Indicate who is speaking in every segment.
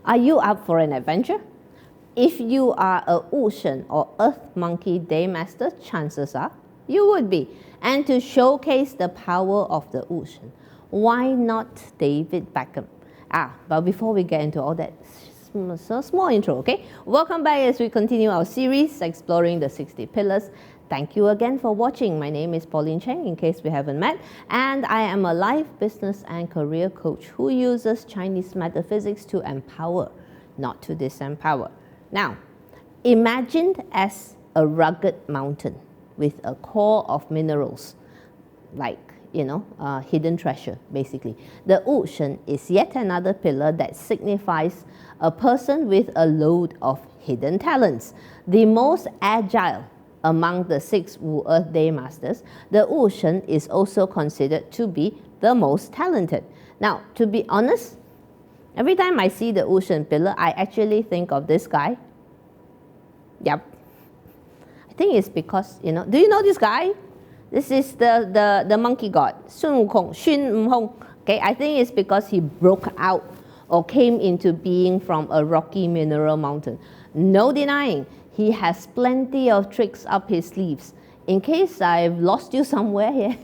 Speaker 1: Are you up for an adventure? If you are a Wu Shen or Earth Monkey Daymaster, chances are you would be. And to showcase the power of the Wu Shen, why not David Beckham? But before we get into all that, small intro, okay? Welcome back as we continue our series exploring the 60 pillars. Thank you again for watching. My name is Pauline Cheng, in case we haven't met, and I am a life, business and career coach who uses Chinese metaphysics to empower, not to disempower. Now, imagined as a rugged mountain with a core of minerals, like, hidden treasure, basically. The Wu Shen is yet another pillar that signifies a person with a load of hidden talents. The most agile among the 6 Wu Earth Day Masters, the Wu Shen is also considered to be the most talented. Now, to be honest, every time I see the Wu Shen pillar, I actually think of this guy. Yep. I think it's because, do you know this guy? This is the monkey god, Sun Wukong. Okay, I think it's because he broke out or came into being from a rocky mineral mountain. No denying, he has plenty of tricks up his sleeves. In case I've lost you somewhere here,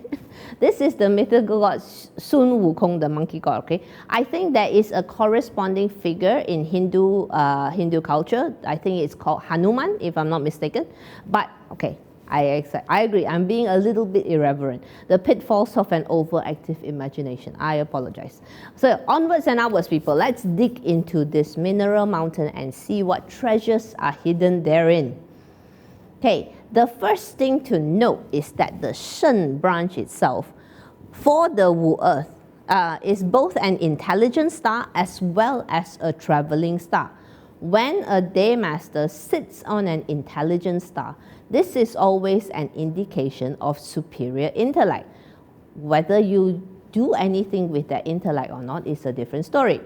Speaker 1: this is the mythical god Sun Wukong, the monkey god. Okay, I think there is a corresponding figure in Hindu culture. I think it's called Hanuman, if I'm not mistaken. But okay, I agree. I'm being a little bit irreverent. The pitfalls of an overactive imagination. I apologize. So onwards and upwards, people. Let's dig into this mineral mountain and see what treasures are hidden therein. Okay, the first thing to note is that the Shen branch itself, for the Wu Earth, is both an intelligent star as well as a traveling star. When a Daymaster sits on an intelligent star, this is always an indication of superior intellect. Whether you do anything with that intellect or not is a different story.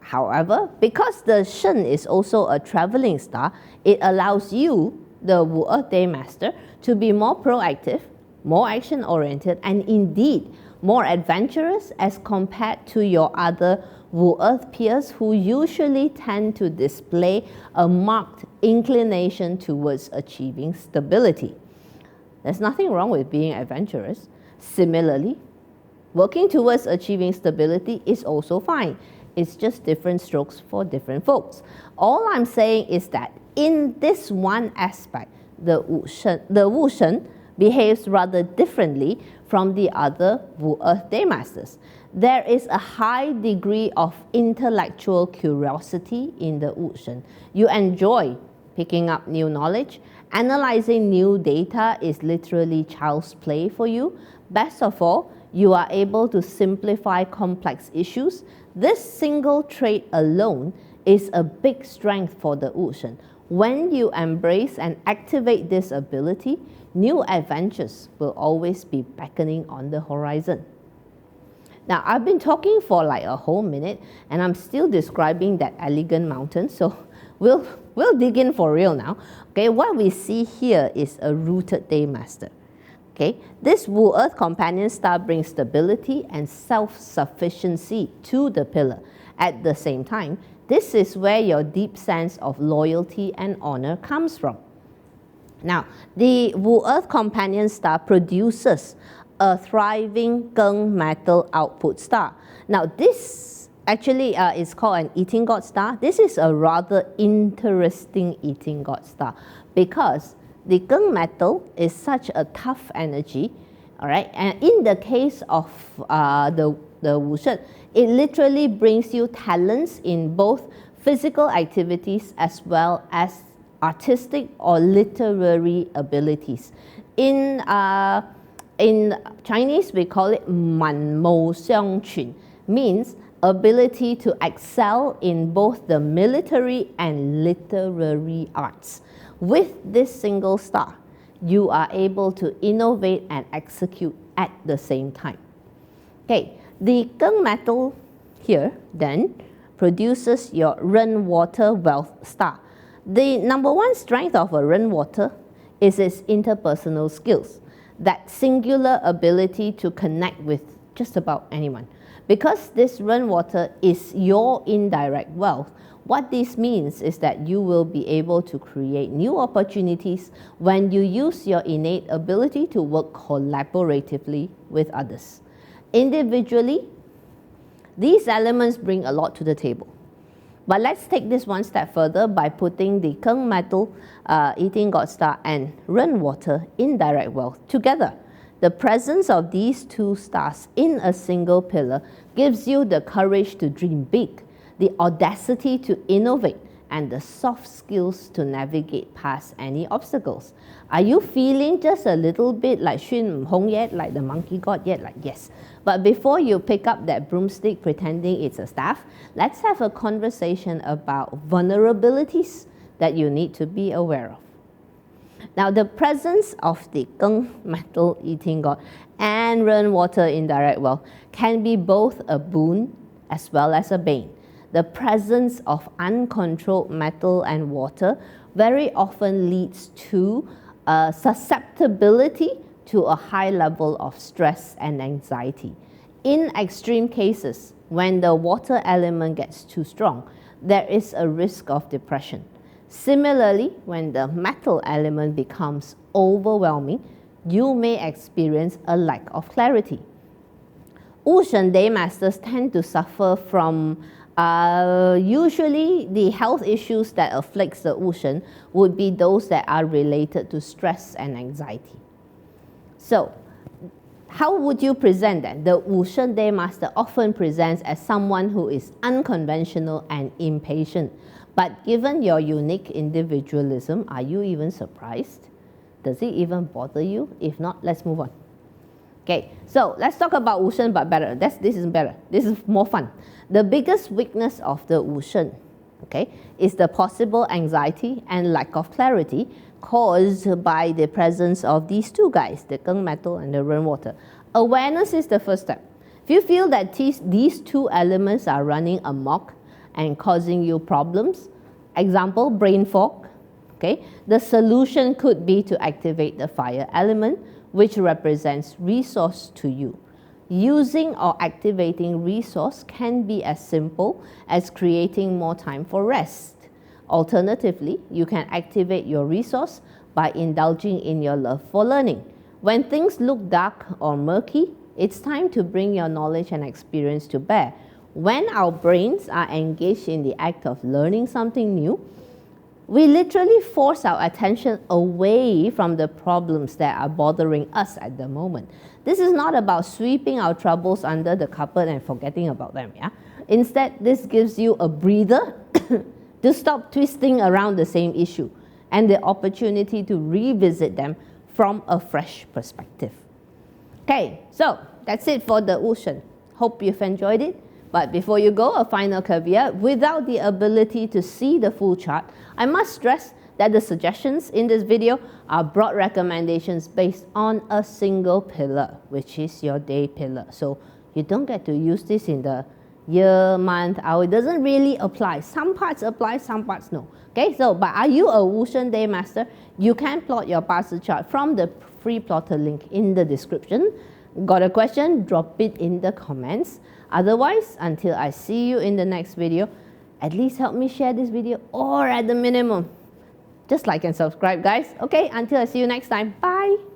Speaker 1: However, because the Shen is also a traveling star, it allows you, the Wu Earth Daymaster, to be more proactive, more action-oriented, and indeed more adventurous as compared to your other Wu Earth peers who usually tend to display a marked inclination towards achieving stability. There's nothing wrong with being adventurous. Similarly, working towards achieving stability is also fine. It's just different strokes for different folks. All I'm saying is that in this one aspect, the Wu Shen behaves rather differently from the other Wu Earth Daymasters. There is a high degree of intellectual curiosity in the Wu Shen. You enjoy picking up new knowledge. Analyzing new data is literally child's play for you. Best of all, you are able to simplify complex issues. This single trait alone is a big strength for the Wu Shen. When you embrace and activate this ability, new adventures will always be beckoning on the horizon. Now, I've been talking for like a whole minute, and I'm still describing that elegant mountain, so we'll dig in for real now. Okay, what we see here is a rooted Daymaster. Okay, this Wu Earth companion star brings stability and self-sufficiency to the pillar. At the same time, this is where your deep sense of loyalty and honor comes from. Now, the Wu Earth companion star produces a thriving Geng metal output star. Now, this actually is called an eating god star. This is a rather interesting eating god star because the Geng metal is such a tough energy, all right? And in the case of the Wu Shen, it literally brings you talents in both physical activities as well as artistic or literary abilities. In Chinese, we call it 满谋相群, means ability to excel in both the military and literary arts. With this single star, you are able to innovate and execute at the same time. Okay, the Geng metal here then produces your Ren Water Wealth star. The number one strength of a Ren Water is its interpersonal skills. That singular ability to connect with just about anyone. Because this rainwater is your indirect wealth, what this means is that you will be able to create new opportunities when you use your innate ability to work collaboratively with others. Individually, these elements bring a lot to the table. But let's take this one step further by putting the Keng metal, eating God star, and rainwater indirect wealth together. The presence of these two stars in a single pillar gives you the courage to dream big, the audacity to innovate, and the soft skills to navigate past any obstacles. Are you feeling just a little bit like Xun Hong yet, like the monkey god yet? Like, yes. But before you pick up that broomstick pretending it's a staff, let's have a conversation about vulnerabilities that you need to be aware of. Now, the presence of the Keng metal eating god and rainwater indirect wealth can be both a boon as well as a bane. The presence of uncontrolled metal and water very often leads to susceptibility to a high level of stress and anxiety. In extreme cases, when the water element gets too strong, there is a risk of depression. Similarly, when the metal element becomes overwhelming, you may experience a lack of clarity. Wu Shen Day Masters tend to suffer from usually the health issues that afflicts the Wu Shen would be those that are related to stress and anxiety. So, how would you present that? The Wu Shen Day Master often presents as someone who is unconventional and impatient. But given your unique individualism, are you even surprised? Does it even bother you? If not, let's move on. Okay, so let's talk about Wu Shen, but better. This is better. This is more fun. The biggest weakness of the Wu Shen, okay, is the possible anxiety and lack of clarity caused by the presence of these two guys, the Keng metal and the rainwater. Awareness is the first step. If you feel that these two elements are running amok and causing you problems, example, brain fog, okay, the solution could be to activate the fire element, which represents resource to you. Using or activating resource can be as simple as creating more time for rest. Alternatively, you can activate your resource by indulging in your love for learning. When things look dark or murky, it's time to bring your knowledge and experience to bear. When our brains are engaged in the act of learning something new, we literally force our attention away from the problems that are bothering us at the moment. This is not about sweeping our troubles under the carpet and forgetting about them. Yeah? Instead, this gives you a breather to stop twisting around the same issue and the opportunity to revisit them from a fresh perspective. Okay, so that's it for the Wu Shen. Hope you've enjoyed it. But before you go, a final caveat. Without the ability to see the full chart, I must stress that the suggestions in this video are broad recommendations based on a single pillar, which is your day pillar. So you don't get to use this in the year, month, hour. It doesn't really apply. Some parts apply, some parts no. Okay, so but are you a Wu Shen Day Master? You can plot your Bazi chart from the free plotter link in the description. Got a question? Drop it in the comments. Otherwise, until I see you in the next video, at least help me share this video, or at the minimum, just like and subscribe, guys. Okay, until I see you next time. Bye.